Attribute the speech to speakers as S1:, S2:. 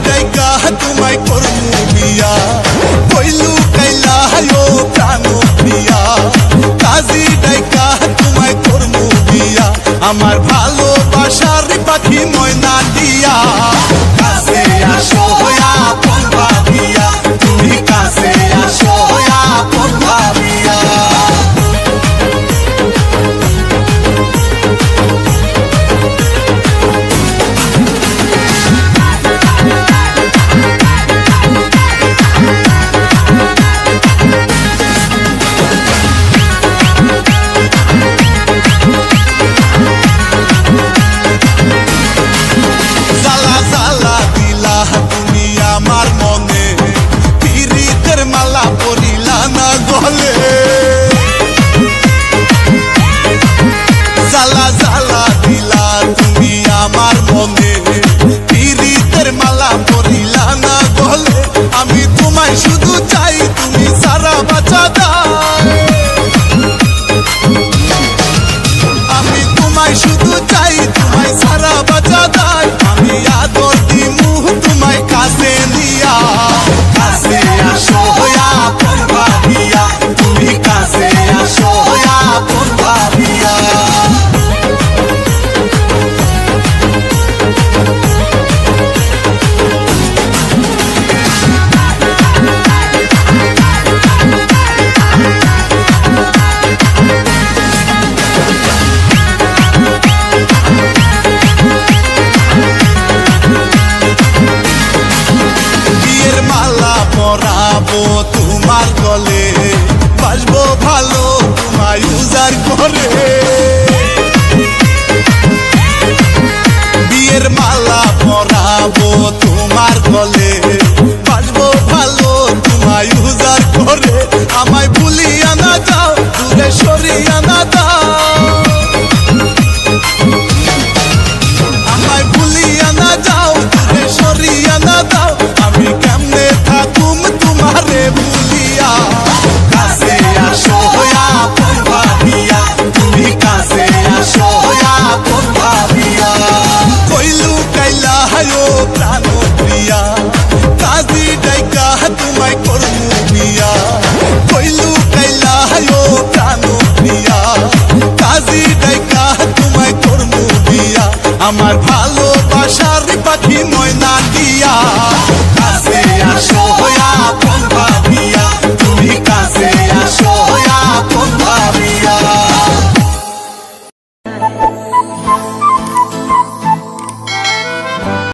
S1: ডাইকা তোমায় করমু বিয়া কইলু কাইলা ও প্রাণ প্রিয়া কাজী ডাইকা তোমায় করমু বিয়া আমার ভালোবাসার পাখি ময়না দিয়া কাছে আসো আপন ভাবিয়া তুমি কাছে আসো আপন ভাবিয়া আমার মনে পিরিতের মালা পরিলা না গলে জ্বালা জ্বালা দিলা তুমি আমার মনে পিরিতের মালা পরিলা না গলে আমি তোমায় শুধু চাই তুমি সারা বাঁচা দাও আমি তোমায় শুধু চাই তোমায় সারা বাঁচা দাও আমি আদর দিমু তোমায় কাছে নিয়া কাছে আসো আপন ভাবিয়া তুমি কাছে আসো আপন ভাবিয়া পরাবো তোমার গলে বাসবো ভালো তোমায় উজাড় করে বিয়ের মালা পরাবো তোমার গলে বাসবো ভালো তোমায় উজাড় করে আমায় ভুলিয়া না যাও দূরে সরিয়া না যাও আমায় ভুলিয়া না যাও দূরে সরিয়া না যাও আমি কেমনে থাকুম তোমারে ভুলিয়া কাছে আসো আপন ভাবিয়া তুমি কাছে আসো আপন ভাবিয়া কইলু কাইলা ও প্রাণ প্রিয়া কাজী ডাইকা তোমায় করমু বিয়া কইলু কাইলা ও প্রাণ প্রিয়া কাজী ডাইকা তোমায় করমু বিয়া আমার ভালোবাসার পাখি ময়না দিয়া